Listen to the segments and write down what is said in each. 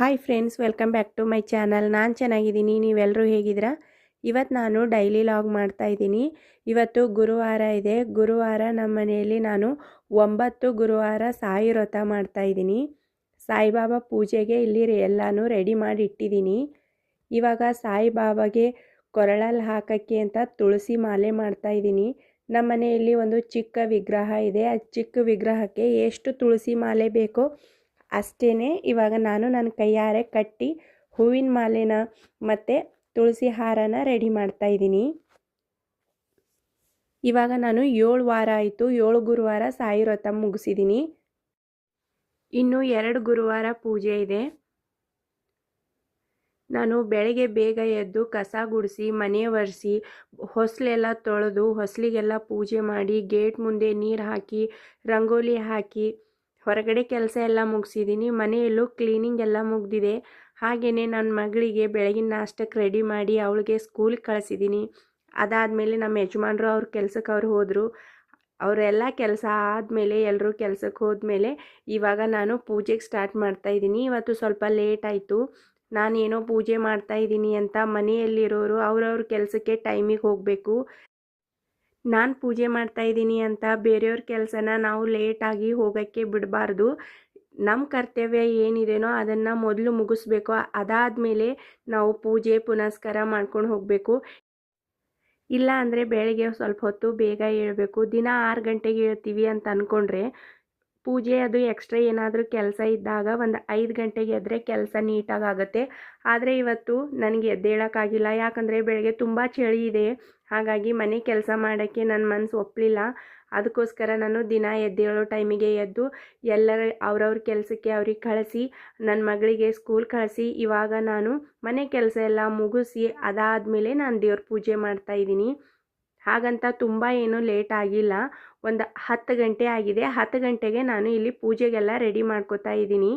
Hi friends, welcome back to my channel. ನಾನು ಚೆನ್ನಾಗಿದ್ದೀನಿ, ನೀವೆಲ್ಲರೂ ಹೇಗಿದ್ದೀರಾ? ಇವತ್ತು ನಾನು ಡೈಲಿ ಲಾಗ್ ಮಾಡ್ತಾ ಇದ್ದೀನಿ. ಇವತ್ತು ಗುರುವಾರ ಇದೆ. ಗುರುವಾರ ನಮ್ಮ ಮನೆಯಲ್ಲಿ ನಾನು 9 ಗುರುವಾರ ಸಾಯಿ ವ್ರತ ಮಾಡ್ತಾ ಇದ್ದೀನಿ. ಸಾಯಿಬಾಬಾ ಪೂಜೆಗೆ ಇಲ್ಲಿ ಎಲ್ಲನೂ ರೆಡಿ ಮಾಡಿ ಇಟ್ಟಿದ್ದೀನಿ. ಇವಾಗ ಸಾಯಿಬಾಬಾಗೆ ಕೊರಳಲ್ಲಿ ಹಾಕೋಕ್ಕೆ ಅಂತ ತುಳಸಿ ಮಾಲೆ ಮಾಡ್ತಾ ಇದ್ದೀನಿ. ನಮ್ಮ ಮನೆಯಲ್ಲಿ ಒಂದು ಚಿಕ್ಕ ವಿಗ್ರಹ ಇದೆ. ಆ ಚಿಕ್ಕ ವಿಗ್ರಹಕ್ಕೆ ಎಷ್ಟು ತುಳಸಿ ಮಾಲೆ ಬೇಕೋ ಅಷ್ಟೇ ಇವಾಗ ನಾನು ನನ್ನ ಕೈಯಾರೆ ಕಟ್ಟಿ ಹೂವಿನ ಮಾಲೆನ ಮತ್ತು ತುಳಸಿ ಹಾರನ ರೆಡಿ ಮಾಡ್ತಾ ಇದ್ದೀನಿ. ಇವಾಗ ನಾನು 7 ವಾರ ಆಯಿತು. 7 ಗುರುವಾರ ಸಾಯಿ ವ್ರತ ಮುಗಿಸಿದ್ದೀನಿ. ಇನ್ನು 2 ಗುರುವಾರ ಪೂಜೆ ಇದೆ. ನಾನು ಬೆಳಗ್ಗೆ ಬೇಗ ಎದ್ದು ಕಸ ಗುಡಿಸಿ, ಮನೆ ಒರೆಸಿ, ಹೊಸಲೆಲ್ಲ ತೊಳೆದು, ಹೊಸಲಿಗೆಲ್ಲ ಪೂಜೆ ಮಾಡಿ, ಗೇಟ್ ಮುಂದೆ ನೀರು ಹಾಕಿ, ರಂಗೋಲಿ ಹಾಕಿ, ಹೊರಗಡೆ ಕೆಲಸ ಎಲ್ಲ ಮುಗಿಸಿದ್ದೀನಿ. ಮನೆಯಲ್ಲೂ ಕ್ಲೀನಿಂಗ್ ಎಲ್ಲ ಮುಗಿದಿದೆ. ಹಾಗೆಯೇ ನನ್ನ ಮಗಳಿಗೆ ಬೆಳಗಿನ ನಾಷ್ಟಕ್ಕೆ ರೆಡಿ ಮಾಡಿ ಅವಳಿಗೆ ಸ್ಕೂಲ್ಗೆ ಕಳಿಸಿದ್ದೀನಿ. ಅದಾದಮೇಲೆ ನಮ್ಮ ಯಜಮಾನರು ಅವ್ರ ಕೆಲಸಕ್ಕೆ ಅವ್ರು ಹೋದರು. ಅವರೆಲ್ಲ ಕೆಲಸ ಆದಮೇಲೆ ಎಲ್ಲರೂ ಕೆಲಸಕ್ಕೆ ಹೋದ್ಮೇಲೆ ಇವಾಗ ನಾನು ಪೂಜೆಗೆ ಸ್ಟಾರ್ಟ್ ಮಾಡ್ತಾಯಿದ್ದೀನಿ. ಇವತ್ತು ಸ್ವಲ್ಪ ಲೇಟ್ ಆಯಿತು. ನಾನೇನೋ ಪೂಜೆ ಮಾಡ್ತಾಯಿದ್ದೀನಿ ಅಂತ ಮನೆಯಲ್ಲಿರೋರು ಅವ್ರವ್ರ ಕೆಲಸಕ್ಕೆ ಟೈಮಿಗೆ ಹೋಗಬೇಕು. ನಾನು ಪೂಜೆ ಮಾಡ್ತಾಯಿದ್ದೀನಿ ಅಂತ ಬೇರೆಯವ್ರ ಕೆಲಸನ ನಾವು ಲೇಟಾಗಿ ಹೋಗೋಕ್ಕೆ ಬಿಡಬಾರ್ದು. ನಮ್ಮ ಕರ್ತವ್ಯ ಏನಿದೆಯೋ ಅದನ್ನು ಮೊದಲು ಮುಗಿಸ್ಬೇಕು. ಅದಾದಮೇಲೆ ನಾವು ಪೂಜೆ ಪುನಸ್ಕಾರ ಮಾಡ್ಕೊಂಡು ಹೋಗಬೇಕು. ಇಲ್ಲ ಅಂದರೆ ಬೆಳಗ್ಗೆ ಸ್ವಲ್ಪ ಹೊತ್ತು ಬೇಗ ಏಳಬೇಕು. ದಿನ 6 ಗಂಟೆಗೆ ಏಳ್ತೀವಿ ಅಂತ ಅಂದ್ಕೊಂಡ್ರೆ ಪೂಜೆ ಅದು ಎಕ್ಸ್ಟ್ರಾ ಏನಾದರೂ ಕೆಲಸ ಇದ್ದಾಗ ಒಂದು 5 ಗಂಟೆಗೆ ಎದ್ದರೆ ಕೆಲಸ ನೀಟಾಗಿ ಆಗುತ್ತೆ. ಆದರೆ ಇವತ್ತು ನನಗೆ ಎದ್ದೇಳೋಕ್ಕಾಗಿಲ್ಲ. ಯಾಕಂದರೆ ಬೆಳಗ್ಗೆ ತುಂಬ ಚಳಿ ಇದೆ. ಹಾಗಾಗಿ ಮನೆ ಕೆಲಸ ಮಾಡೋಕ್ಕೆ ನನ್ನ ಮನಸ್ಸು ಒಪ್ಪಲಿಲ್ಲ. ಅದಕ್ಕೋಸ್ಕರ ನಾನು ದಿನ ಎದ್ದೇಳೋ ಟೈಮಿಗೆ ಎದ್ದು ಎಲ್ಲರ ಅವ್ರವ್ರ ಕೆಲಸಕ್ಕೆ ಅವ್ರಿಗೆ ಕಳಿಸಿ, ನನ್ನ ಮಗಳಿಗೆ ಸ್ಕೂಲ್ ಕಳಿಸಿ, ಇವಾಗ ನಾನು ಮನೆ ಕೆಲಸ ಎಲ್ಲ ಮುಗಿಸಿ ಅದಾದಮೇಲೆ ನಾನು ದೇವ್ರ ಪೂಜೆ ಮಾಡ್ತಾಯಿದ್ದೀನಿ. ಹಾಗಂತ ತುಂಬ ಏನೂ ಲೇಟ್ ಆಗಿಲ್ಲ. ಒಂದು 10 ಗಂಟೆ ಆಗಿದೆ. 10 ಗಂಟೆಗೆ ನಾನು ಇಲ್ಲಿ ಪೂಜೆಗೆಲ್ಲ ರೆಡಿ ಮಾಡ್ಕೋತಾ ಇದ್ದೀನಿ.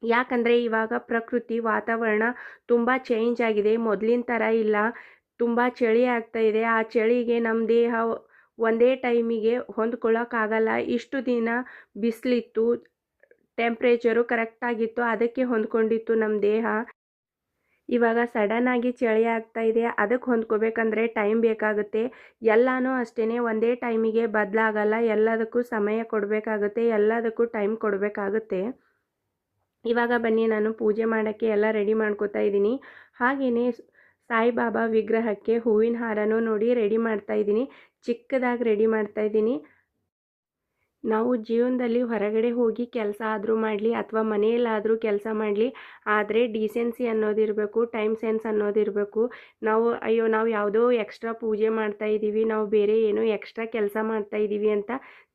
ಯಾಕಂದರೆ ಇವಾಗ ಪ್ರಕೃತಿ ವಾತಾವರಣ ತುಂಬ ಚೇಂಜ್ ಆಗಿದೆ. ಮೊದಲಿನ ಥರ ಇಲ್ಲ. ತುಂಬ ಚಳಿ ಆಗ್ತಾಯಿದೆ. ಆ ಚಳಿಗೆ ನಮ್ಮ ದೇಹ ಒಂದೇ ಟೈಮಿಗೆ ಹೊಂದ್ಕೊಳ್ಳೋಕ್ಕಾಗಲ್ಲ. ಇಷ್ಟು ದಿನ ಬಿಸಿಲಿತ್ತು, ಟೆಂಪ್ರೇಚರು ಕರೆಕ್ಟಾಗಿತ್ತು, ಅದಕ್ಕೆ ಹೊಂದ್ಕೊಂಡಿತ್ತು ನಮ್ಮ ದೇಹ. ಇವಾಗ ಸಡನ್ನಾಗಿ ಚಳಿ ಆಗ್ತಾಯಿದೆ. ಅದಕ್ಕೆ ಹೊಂದ್ಕೋಬೇಕಂದ್ರೆ ಟೈಮ್ ಬೇಕಾಗುತ್ತೆ. ಎಲ್ಲನೂ ಅಷ್ಟೇ ಒಂದೇ ಟೈಮಿಗೆ ಬದಲಾಗಲ್ಲ. ಎಲ್ಲದಕ್ಕೂ ಸಮಯ ಕೊಡಬೇಕಾಗುತ್ತೆ, ಎಲ್ಲದಕ್ಕೂ ಟೈಮ್ ಕೊಡಬೇಕಾಗುತ್ತೆ. ಇವಾಗ ಬನ್ನಿ ನಾನು ಪೂಜೆ ಮಾಡೋಕ್ಕೆ ಎಲ್ಲ ರೆಡಿ ಮಾಡ್ಕೋತಾ ಇದ್ದೀನಿ. ಹಾಗೆಯೇ ಸಾಯಿಬಾಬಾ ವಿಗ್ರಹಕ್ಕೆ ಹೂವಿನ ಹಾರನೂ ನೋಡಿ ರೆಡಿ ಮಾಡ್ತಾಯಿದ್ದೀನಿ. ಚಿಕ್ಕದಾಗಿ ರೆಡಿ ಮಾಡ್ತಾಯಿದ್ದೀನಿ. ನಾವು ಜೀವನದಲ್ಲಿ ಹೊರಗಡೆ ಹೋಗಿ ಕೆಲಸ ಆದರೂ ಮಾಡಲಿ ಅಥವಾ ಮನೆಯಲ್ಲಾದರೂ ಕೆಲಸ ಮಾಡಲಿ, ಆದರೆ ಡೀಸೆನ್ಸಿ ಅನ್ನೋದಿರಬೇಕು, ಟೈಮ್ ಸೆನ್ಸ್ ಅನ್ನೋದಿರಬೇಕು. ನಾವು ಯಾವುದೋ ಎಕ್ಸ್ಟ್ರಾ ಪೂಜೆ ಮಾಡ್ತಾಯಿದ್ದೀವಿ, ನಾವು ಬೇರೆ ಏನೋ ಎಕ್ಸ್ಟ್ರಾ ಕೆಲಸ ಮಾಡ್ತಾಯಿದ್ದೀವಿ ಅಂತ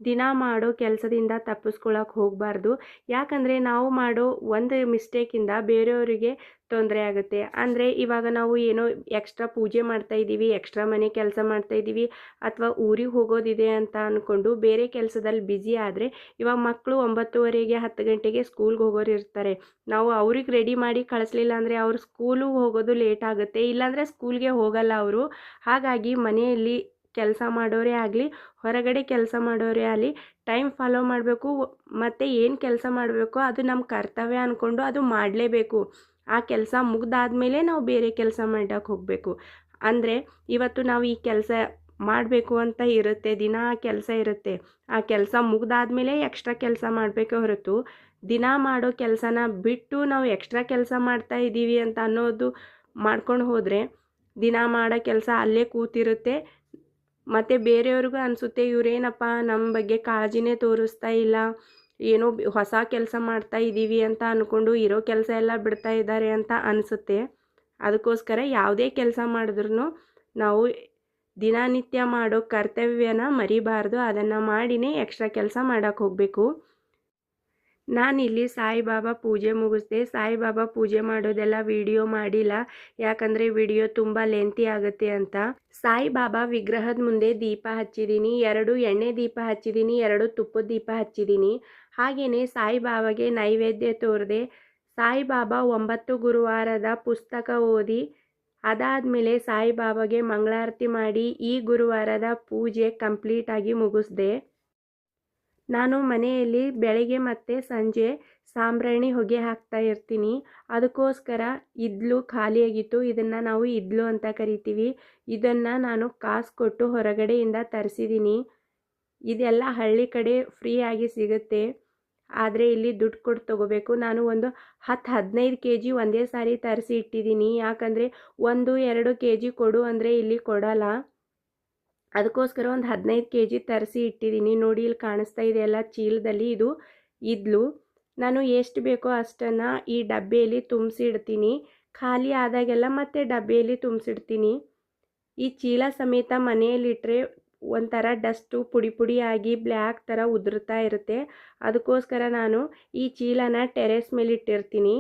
ದಿನ ಮಾಡೋ ಕೆಲಸದಿಂದ ತಪ್ಪಿಸ್ಕೊಳ್ಳೋಕೆ ಹೋಗಬಾರ್ದು. ಯಾಕಂದರೆ ನಾವು ಮಾಡೋ ಒಂದು ಮಿಸ್ಟೇಕಿಂದ ಬೇರೆಯವರಿಗೆ ತೊಂದರೆ ಆಗುತ್ತೆ. ಅಂದರೆ ಇವಾಗ ನಾವು ಏನೋ ಎಕ್ಸ್ಟ್ರಾ ಪೂಜೆ ಮಾಡ್ತಾಯಿದ್ದೀವಿ, ಎಕ್ಸ್ಟ್ರಾ ಮನೆ ಕೆಲಸ ಮಾಡ್ತಾಯಿದ್ದೀವಿ ಅಥವಾ ಊರಿಗೆ ಹೋಗೋದಿದೆ ಅಂತ ಅಂದ್ಕೊಂಡು ಬೇರೆ ಕೆಲಸದಲ್ಲಿ ಬ್ಯುಸಿ ಆದರೆ, ಇವಾಗ ಮಕ್ಕಳು 9:30ಗೆ 10 ಗಂಟೆಗೆ ಸ್ಕೂಲ್ಗೆ ಹೋಗೋರು ಇರ್ತಾರೆ. ನಾವು ಅವ್ರಿಗೆ ರೆಡಿ ಮಾಡಿ ಕಳಿಸ್ಲಿಲ್ಲ ಅಂದರೆ ಅವ್ರು ಸ್ಕೂಲಿಗೆ ಹೋಗೋದು ಲೇಟ್ ಆಗುತ್ತೆ. ಇಲ್ಲಾಂದರೆ ಸ್ಕೂಲ್ಗೆ ಹೋಗಲ್ಲ ಅವರು. ಹಾಗಾಗಿ ಮನೆಯಲ್ಲಿ ಕೆಲಸ ಮಾಡೋರೇ ಆಗಲಿ, ಹೊರಗಡೆ ಕೆಲಸ ಮಾಡೋರೇ ಆಗಲಿ, ಟೈಮ್ ಫಾಲೋ ಮಾಡಬೇಕು. ಮತ್ತು ಏನು ಕೆಲಸ ಮಾಡಬೇಕೋ ಅದು ನಮ್ಮ ಕರ್ತವ್ಯ ಅಂದ್ಕೊಂಡು ಅದು ಮಾಡಲೇಬೇಕು. ಆ ಕೆಲಸ ಮುಗ್ದಾದ್ಮೇಲೆ ನಾವು ಬೇರೆ ಕೆಲಸ ಮಾಡೋಕ್ಕೆ ಹೋಗಬೇಕು. ಅಂದರೆ ಇವತ್ತು ನಾವು ಈ ಕೆಲಸ ಮಾಡಬೇಕು ಅಂತ ಇರುತ್ತೆ, ದಿನ ಕೆಲಸ ಇರುತ್ತೆ. ಆ ಕೆಲಸ ಮುಗ್ದಾದ್ಮೇಲೆ ಎಕ್ಸ್ಟ್ರಾ ಕೆಲಸ ಮಾಡಬೇಕೇ ಹೊರತು ದಿನ ಮಾಡೋ ಕೆಲಸನ ಬಿಟ್ಟು ನಾವು ಎಕ್ಸ್ಟ್ರಾ ಕೆಲಸ ಮಾಡ್ತಾ ಇದ್ದೀವಿ ಅಂತ ಅನ್ನೋದು ಮಾಡ್ಕೊಂಡು ಹೋದರೆ ದಿನ ಮಾಡೋ ಕೆಲಸ ಅಲ್ಲೇ ಕೂತಿರುತ್ತೆ. ಮತ್ತು ಬೇರೆಯವ್ರಿಗೂ ಅನಿಸುತ್ತೆ, ಇವರೇನಪ್ಪ ನಮ್ಮ ಬಗ್ಗೆ ಕಾಳಜಿನೇ ತೋರಿಸ್ತಾ ಇಲ್ಲ, ಏನೋ ಹೊಸ ಕೆಲಸ ಮಾಡ್ತಾ ಇದ್ದೀವಿ ಅಂತ ಅಂದ್ಕೊಂಡು ಇರೋ ಕೆಲಸ ಎಲ್ಲ ಬಿಡ್ತಾ ಇದ್ದಾರೆ ಅಂತ ಅನಿಸುತ್ತೆ. ಅದಕ್ಕೋಸ್ಕರ ಯಾವುದೇ ಕೆಲಸ ಮಾಡಿದ್ರೂ ನಾವು ದಿನನಿತ್ಯ ಮಾಡೋ ಕರ್ತವ್ಯನ ಮರಿಬಾರ್ದು. ಅದನ್ನು ಮಾಡಿನೇ ಎಕ್ಸ್ಟ್ರಾ ಕೆಲಸ ಮಾಡೋಕ್ಕೆ ಹೋಗಬೇಕು. ನಾನಿಲ್ಲಿ ಸಾಯಿಬಾಬಾ ಪೂಜೆ ಮುಗಿಸ್ದೆ. ಸಾಯಿಬಾಬಾ ಪೂಜೆ ಮಾಡೋದೆಲ್ಲ ವಿಡಿಯೋ ಮಾಡಿಲ್ಲ, ಯಾಕಂದರೆ ವಿಡಿಯೋ ತುಂಬ ಲೆಂತಿ ಆಗುತ್ತೆ ಅಂತ. ಸಾಯಿಬಾಬಾ ವಿಗ್ರಹದ ಮುಂದೆ ದೀಪ ಹಚ್ಚಿದ್ದೀನಿ. 2 ಎಣ್ಣೆ ದೀಪ ಹಚ್ಚಿದ್ದೀನಿ, 2 ತುಪ್ಪದ ದೀಪ ಹಚ್ಚಿದ್ದೀನಿ. ಹಾಗೆಯೇ ಸಾಯಿಬಾಬಾಗೆ ನೈವೇದ್ಯ ತೋರಿದೆ. ಸಾಯಿಬಾಬಾ 9 ಗುರುವಾರದ ಪುಸ್ತಕ ಓದಿ ಅದಾದಮೇಲೆ ಸಾಯಿಬಾಬಾಗೆ ಮಂಗಳಾರತಿ ಮಾಡಿ ಈ ಗುರುವಾರದ ಪೂಜೆ ಕಂಪ್ಲೀಟಾಗಿ ಮುಗಿಸ್ದೆ. ನಾನು ಮನೆಯಲ್ಲಿ ಬೆಳಗ್ಗೆ ಮತ್ತು ಸಂಜೆ ಸಾಂಬ್ರಾಣಿ ಹೊಗೆ ಹಾಕ್ತಾ ಇರ್ತೀನಿ. ಅದಕ್ಕೋಸ್ಕರ ಇದ್ಲು ಖಾಲಿಯಾಗಿತ್ತು. ಇದನ್ನು ನಾವು ಇದ್ಲು ಅಂತ ಕರಿತೀವಿ. ಇದನ್ನು ನಾನು ಕಾಸು ಕೊಟ್ಟು ಹೊರಗಡೆಯಿಂದ ತರಿಸಿದ್ದೀನಿ. ಇದೆಲ್ಲ ಹಳ್ಳಿ ಕಡೆ ಫ್ರೀಯಾಗಿ ಸಿಗುತ್ತೆ, ಆದರೆ ಇಲ್ಲಿ ದುಡ್ಡು ಕೊಟ್ಟು ತೊಗೋಬೇಕು. ನಾನು ಒಂದು 10-15 ಕೆ ಜಿ ಒಂದೇ ಸಾರಿ ತರಿಸಿ ಇಟ್ಟಿದ್ದೀನಿ. ಯಾಕಂದರೆ 1-2 ಕೆ ಜಿ ಕೊಡು ಅಂದರೆ ಇಲ್ಲಿ ಕೊಡಲ್ಲ. ಅದಕ್ಕೋಸ್ಕರ ಒಂದು 15 ಕೆ ಜಿ ತರಿಸಿ ಇಟ್ಟಿದ್ದೀನಿ. ನೋಡಿ ಇಲ್ಲಿ ಕಾಣಿಸ್ತಾ ಇದೆ ಎಲ್ಲ ಚೀಲದಲ್ಲಿ, ಇದು ಇದ್ಲು. ನಾನು ಎಷ್ಟು ಬೇಕೋ ಅಷ್ಟನ್ನು ಈ ಡಬ್ಬಿಯಲ್ಲಿ ತುಂಬಿಸಿ ಇಡ್ತೀನಿ. ಖಾಲಿ ಆದಾಗೆಲ್ಲ ಮತ್ತೆ ಡಬ್ಬಿಯಲ್ಲಿ ತುಂಬಿಸಿಡ್ತೀನಿ. ಈ ಚೀಲ ಸಮೇತ ಮನೆಯಲ್ಲಿಟ್ಟರೆ ಒಂಥರ ಡಸ್ಟು ಪುಡಿ ಪುಡಿಯಾಗಿ ಬ್ಲ್ಯಾಕ್ ಥರ ಉದುರ್ತಾ ಇರುತ್ತೆ. ಅದಕ್ಕೋಸ್ಕರ ನಾನು ಈ ಚೀಲನ ಟೆರೆಸ್ ಮೇಲೆ ಇಟ್ಟಿರ್ತೀನಿ.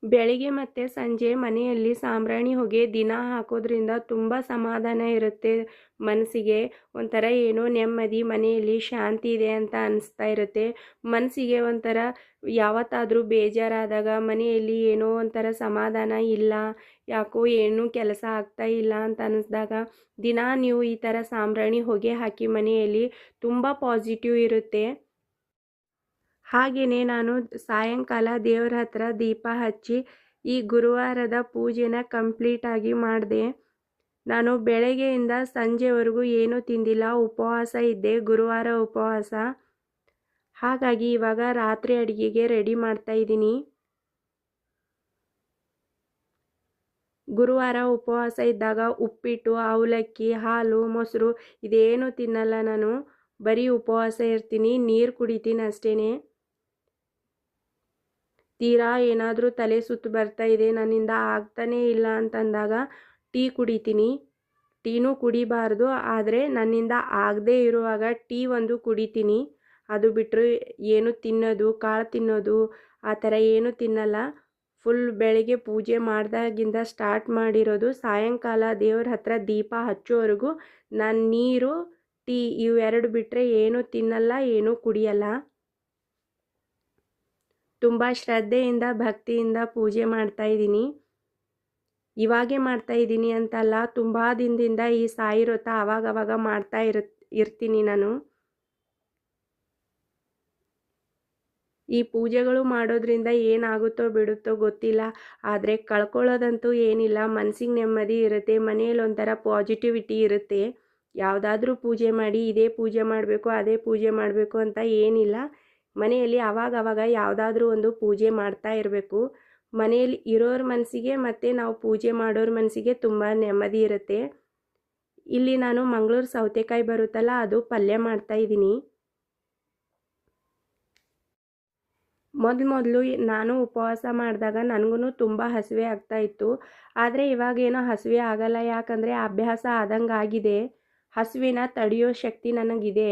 ಬೆಳಿಗ್ಗೆ ಮತ್ತು ಸಂಜೆ ಮನೆಯಲ್ಲಿ ಸಾಂಬ್ರಾಣಿ ಹೊಗೆ ದಿನ ಹಾಕೋದ್ರಿಂದ ತುಂಬ ಸಮಾಧಾನ ಇರುತ್ತೆ ಮನಸ್ಸಿಗೆ. ಒಂಥರ ಏನೋ ನೆಮ್ಮದಿ, ಮನೆಯಲ್ಲಿ ಶಾಂತಿ ಇದೆ ಅಂತ ಅನಿಸ್ತಾ ಇರುತ್ತೆ. ಮನಸ್ಸಿಗೆ ಒಂಥರ ಯಾವತ್ತಾದರೂ ಬೇಜಾರಾದಾಗ, ಮನೆಯಲ್ಲಿ ಏನೋ ಒಂಥರ ಸಮಾಧಾನ ಇಲ್ಲ, ಯಾಕೋ ಏನೂ ಕೆಲಸ ಆಗ್ತಾ ಇಲ್ಲ ಅಂತ ಅನ್ನಿಸ್ದಾಗ ದಿನ ನೀವು ಈ ಥರ ಸಾಂಬ್ರಾಣಿ ಹೊಗೆ ಹಾಕಿ ಮನೆಯಲ್ಲಿ ತುಂಬ ಪಾಸಿಟಿವ್ ಇರುತ್ತೆ. ಹಾಗೆಯೇ ನಾನು ಸಾಯಂಕಾಲ ದೇವರ ಹತ್ರ ದೀಪ ಹಚ್ಚಿ ಈ ಗುರುವಾರದ ಪೂಜೆನ ಕಂಪ್ಲೀಟಾಗಿ ಮಾಡಿದೆ. ನಾನು ಬೆಳಗ್ಗೆಯಿಂದ ಸಂಜೆವರೆಗೂ ಏನೂ ತಿಂದಿಲ್ಲ, ಉಪವಾಸ ಇದ್ದೆ, ಗುರುವಾರ ಉಪವಾಸ. ಹಾಗಾಗಿ ಇವಾಗ ರಾತ್ರಿ ಅಡುಗೆಗೆ ರೆಡಿ ಮಾಡ್ತಾಯಿದ್ದೀನಿ. ಗುರುವಾರ ಉಪವಾಸ ಇದ್ದಾಗ ಉಪ್ಪಿಟ್ಟು, ಅವಲಕ್ಕಿ, ಹಾಲು, ಮೊಸರು ಇದೇನು ತಿನ್ನಲ್ಲ ನಾನು. ಬರೀ ಉಪವಾಸ ಇರ್ತೀನಿ, ನೀರು ಕುಡಿತೀನಿ ಅಷ್ಟೇ. ತೀರಾ ಏನಾದರೂ ತಲೆ ಸುತ್ತು ಬರ್ತಾ ಇದೆ, ನನ್ನಿಂದ ಆಗ್ತಾನೇ ಇಲ್ಲ ಅಂತಂದಾಗ ಟೀ ಕುಡಿತೀನಿ. ಟೀನೂ ಕುಡಿಬಾರ್ದು, ಆದರೆ ನನ್ನಿಂದ ಆಗದೇ ಇರುವಾಗ ಟೀ ಒಂದು ಕುಡಿತೀನಿ. ಅದು ಬಿಟ್ಟರೆ ಏನು ತಿನ್ನೋದು, ಕಾಳು ತಿನ್ನೋದು ಆ ಥರ ಏನೂ ತಿನ್ನಲ್ಲ. ಫುಲ್ ಬೆಳಗ್ಗೆ ಪೂಜೆ ಮಾಡಿದಾಗಿಂದ ಸ್ಟಾರ್ಟ್ ಮಾಡಿರೋದು, ಸಾಯಂಕಾಲ ದೇವ್ರ ಹತ್ರ ದೀಪ ಹಚ್ಚೋವರೆಗೂ ನಾನು ನೀರು, ಟೀ ಇವೆರಡು ಬಿಟ್ಟರೆ ಏನೂ ತಿನ್ನಲ್ಲ, ಏನೂ ಕುಡಿಯಲ್ಲ. ತುಂಬ ಶ್ರದ್ಧೆಯಿಂದ ಭಕ್ತಿಯಿಂದ ಪೂಜೆ ಮಾಡ್ತಾಯಿದ್ದೀನಿ. ಇವಾಗೇ ಮಾಡ್ತಾಯಿದ್ದೀನಿ ಅಂತಲ್ಲ, ತುಂಬ ದಿನದಿಂದ ಈ ಸಾಯಿ ವ್ರತ ಆವಾಗವಾಗ ಮಾಡ್ತಾ ಇರ್ತೀನಿ ನಾನು. ಈ ಪೂಜೆಗಳು ಮಾಡೋದ್ರಿಂದ ಏನಾಗುತ್ತೋ ಬಿಡುತ್ತೋ ಗೊತ್ತಿಲ್ಲ, ಆದರೆ ಕಳ್ಕೊಳ್ಳೋದಂತೂ ಏನಿಲ್ಲ. ಮನಸ್ಸಿಗೆ ನೆಮ್ಮದಿ ಇರುತ್ತೆ, ಮನೆಯಲ್ಲಿ ಒಂಥರ ಪಾಸಿಟಿವಿಟಿ ಇರುತ್ತೆ. ಯಾವುದಾದ್ರೂ ಪೂಜೆ ಮಾಡಿ ಇದೇ ಪೂಜೆ ಮಾಡಬೇಕು ಅದೇ ಪೂಜೆ ಮಾಡಬೇಕು ಅಂತ ಏನಿಲ್ಲ. ಮನೆಯಲ್ಲಿ ಆವಾಗವಾಗ ಯಾವುದಾದ್ರೂ ಒಂದು ಪೂಜೆ ಮಾಡ್ತಾ ಇರಬೇಕು. ಮನೆಯಲ್ಲಿ ಇರೋರ ಮನಸ್ಸಿಗೆ ಮತ್ತು ನಾವು ಪೂಜೆ ಮಾಡೋರ ಮನಸ್ಸಿಗೆ ತುಂಬ ನೆಮ್ಮದಿ ಇರುತ್ತೆ. ಇಲ್ಲಿ ನಾನು ಮಂಗಳೂರು ಸೌತೆಕಾಯಿ ಬರುತ್ತಲ್ಲ, ಅದು ಪಲ್ಯ ಮಾಡ್ತಾಯಿದ್ದೀನಿ. ಮೊದಲು ನಾನು ಉಪವಾಸ ಮಾಡಿದಾಗ ನನಗೂ ತುಂಬ ಹಸಿವೆ ಆಗ್ತಾಯಿತ್ತು. ಆದರೆ ಇವಾಗೇನೋ ಹಸಿವೆ ಆಗಲ್ಲ, ಯಾಕಂದರೆ ಅಭ್ಯಾಸ ಆದಂಗೆ ಆಗಿದೆ. ಹಸಿವಿನ ತಡೆಯೋ ಶಕ್ತಿ ನನಗಿದೆ.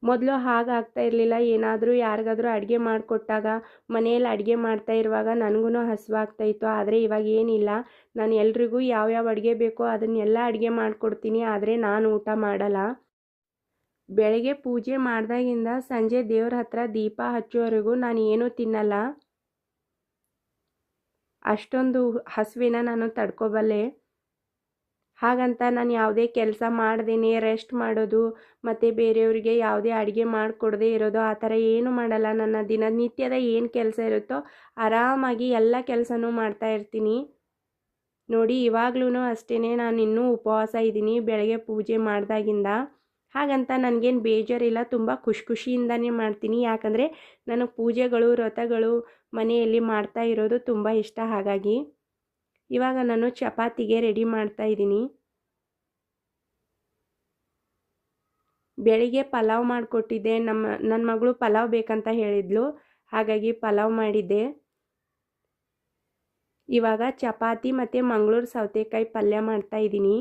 ಮೊದಲು ಹಾಗಾಗ್ತಾ ಇರಲಿಲ್ಲ. ಏನಾದರೂ ಯಾರಿಗಾದ್ರೂ ಅಡುಗೆ ಮಾಡಿಕೊಟ್ಟಾಗ, ಮನೆಯಲ್ಲಿ ಅಡುಗೆ ಮಾಡ್ತಾ ಇರುವಾಗ ನನಗೂ ಹಸಿವಾಗ್ತಾಯಿತ್ತು. ಆದರೆ ಇವಾಗ ಏನಿಲ್ಲ, ನಾನು ಎಲ್ರಿಗೂ ಯಾವ್ಯಾವ ಅಡುಗೆ ಬೇಕೋ ಅದನ್ನೆಲ್ಲ ಅಡುಗೆ ಮಾಡಿಕೊಡ್ತೀನಿ, ಆದರೆ ನಾನು ಊಟ ಮಾಡಲ್ಲ. ಬೆಳಗ್ಗೆ ಪೂಜೆ ಮಾಡಿದಾಗಿಂದ ಸಂಜೆ ದೇವ್ರ ಹತ್ರ ದೀಪ ಹಚ್ಚೋವರೆಗೂ ನಾನು ಏನೂ ತಿನ್ನಲ್ಲ. ಅಷ್ಟೊಂದು ಹಸಿವಿನ ನಾನು ತಡ್ಕೊಬಲ್ಲೆ. ಹಾಗಂತ ನಾನು ಯಾವುದೇ ಕೆಲಸ ಮಾಡ್ದೇನೆ ರೆಸ್ಟ್ ಮಾಡೋದು ಮತ್ತು ಬೇರೆಯವರಿಗೆ ಯಾವುದೇ ಅಡುಗೆ ಮಾಡಿಕೊಡದೇ ಇರೋದು ಆ ಥರ ಏನೂ ಮಾಡಲ್ಲ. ನನ್ನ ದಿನನಿತ್ಯದ ಏನು ಕೆಲಸ ಇರುತ್ತೋ ಆರಾಮಾಗಿ ಎಲ್ಲ ಕೆಲಸನೂ ಮಾಡ್ತಾಯಿರ್ತೀನಿ. ನೋಡಿ ಇವಾಗ್ಲೂ ಅಷ್ಟೇ, ನಾನು ಇನ್ನೂ ಉಪವಾಸ ಇದ್ದೀನಿ ಬೆಳಗ್ಗೆ ಪೂಜೆ ಮಾಡಿದಾಗಿಂದ. ಹಾಗಂತ ನನಗೇನು ಬೇಜಾರಿಲ್ಲ, ತುಂಬ ಖುಷಿಯಿಂದನೇ ಮಾಡ್ತೀನಿ. ಯಾಕಂದರೆ ನನಗೆ ಪೂಜೆಗಳು ವ್ರತಗಳು ಮನೆಯಲ್ಲಿ ಮಾಡ್ತಾ ಇರೋದು ತುಂಬ ಇಷ್ಟ. ಹಾಗಾಗಿ ಇವಾಗ ನಾನು ಚಪಾತಿಗೆ ರೆಡಿ ಮಾಡ್ತಾಯಿದ್ದೀನಿ. ಬೆಳಿಗ್ಗೆ ಪಲಾವ್ ಮಾಡಿಕೊಟ್ಟಿದ್ದೆ. ನನ್ನ ಮಗಳು ಪಲಾವ್ ಬೇಕಂತ ಹೇಳಿದ್ಲು, ಹಾಗಾಗಿ ಪಲಾವ್ ಮಾಡಿದ್ದೆ. ಇವಾಗ ಚಪಾತಿ ಮತ್ತು ಮಂಗಳೂರು ಸೌತೆಕಾಯಿ ಪಲ್ಯ ಮಾಡ್ತಾಯಿದ್ದೀನಿ.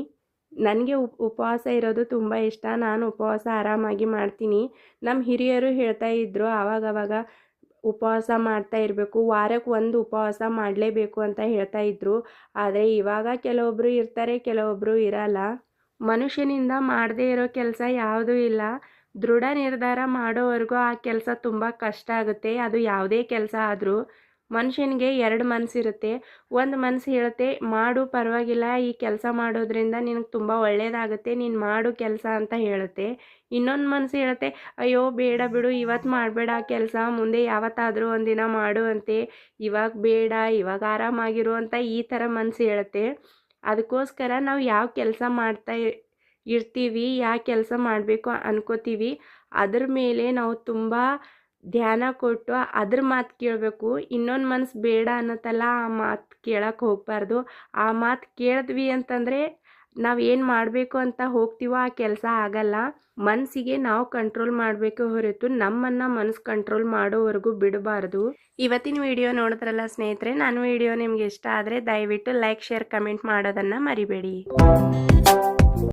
ನನಗೆ ಉಪವಾಸ ಇರೋದು ತುಂಬ ಇಷ್ಟ. ನಾನು ಉಪವಾಸ ಆರಾಮಾಗಿ ಮಾಡ್ತೀನಿ. ನಮ್ಮ ಹಿರಿಯರು ಹೇಳ್ತಾ ಇದ್ದರು, ಆವಾಗವಾಗ ಉಪವಾಸ ಮಾಡ್ತಾ ಇರಬೇಕು, ವಾರಕ್ಕೆ ಒಂದು ಉಪವಾಸ ಮಾಡಲೇಬೇಕು ಅಂತ ಹೇಳ್ತಾ ಇದ್ದರು. ಆದರೆ ಇವಾಗ ಕೆಲವೊಬ್ಬರು ಇರ್ತಾರೆ, ಕೆಲವೊಬ್ಬರು ಇರಲ್ಲ. ಮನುಷ್ಯನಿಂದ ಮಾಡದೇ ಇರೋ ಕೆಲಸ ಯಾವುದೂ ಇಲ್ಲ. ದೃಢ ನಿರ್ಧಾರ ಮಾಡೋವರೆಗೂ ಆ ಕೆಲಸ ತುಂಬ ಕಷ್ಟ ಆಗುತ್ತೆ, ಅದು ಯಾವುದೇ ಕೆಲಸ ಆದರೂ. ಮನುಷ್ಯನಿಗೆ 2 ಮನಸ್ಸಿರುತ್ತೆ. ಒಂದು ಮನಸ್ಸು ಹೇಳುತ್ತೆ ಮಾಡು ಪರವಾಗಿಲ್ಲ, ಈ ಕೆಲಸ ಮಾಡೋದ್ರಿಂದ ನಿನಗೆ ತುಂಬ ಒಳ್ಳೆಯದಾಗುತ್ತೆ, ನೀನು ಮಾಡು ಕೆಲಸ ಅಂತ ಹೇಳುತ್ತೆ. ಇನ್ನೊಂದು ಮನಸ್ಸು ಹೇಳುತ್ತೆ ಅಯ್ಯೋ ಬೇಡ ಬಿಡು, ಇವತ್ತು ಮಾಡಬೇಡ ಕೆಲಸ, ಮುಂದೆ ಯಾವತ್ತಾದರೂ ಒಂದಿನ ಮಾಡು ಅಂತೆ, ಇವಾಗ ಬೇಡ, ಇವಾಗ ಆರಾಮಾಗಿರು ಅಂತ ಈ ಥರ ಮನಸ್ಸು ಹೇಳುತ್ತೆ. ಅದಕ್ಕೋಸ್ಕರ ನಾವು ಯಾವ ಕೆಲಸ ಮಾಡ್ತಾ ಇರ್ತೀವಿ, ಯಾವ ಕೆಲಸ ಮಾಡಬೇಕು ಅನ್ಕೋತೀವಿ, ಅದ್ರ ಮೇಲೆ ನಾವು ತುಂಬ ಧ್ಯಾನ ಕೊಟ್ಟು ಅದ್ರ ಮಾತು ಕೇಳಬೇಕು. ಇನ್ನೊಂದು ಮನಸ್ಸು ಬೇಡ ಅನ್ನತ್ತಲ್ಲ, ಆ ಮಾತು ಕೇಳಕ್ಕೆ ಹೋಗಬಾರ್ದು. ಆ ಮಾತು ಕೇಳಿದ್ವಿ ಅಂತಂದರೆ ನಾವು ಏನು ಮಾಡಬೇಕು ಅಂತ ಹೋಗ್ತೀವೋ ಆ ಕೆಲಸ ಆಗಲ್ಲ. ಮನಸ್ಸಿಗೆ ನಾವು ಕಂಟ್ರೋಲ್ ಮಾಡಬೇಕು ಹೊರತು ನಮ್ಮನ್ನು ಮನಸ್ಸು ಕಂಟ್ರೋಲ್ ಮಾಡೋವರೆಗೂ ಬಿಡಬಾರ್ದು. ಇವತ್ತಿನ ವಿಡಿಯೋ ನೋಡಿದ್ರಲ್ಲ ಸ್ನೇಹಿತರೆ, ನನ್ನ ವಿಡಿಯೋ ನಿಮ್ಗೆ ಇಷ್ಟ ಆದರೆ ದಯವಿಟ್ಟು ಲೈಕ್, ಶೇರ್, ಕಮೆಂಟ್ ಮಾಡೋದನ್ನು ಮರಿಬೇಡಿ.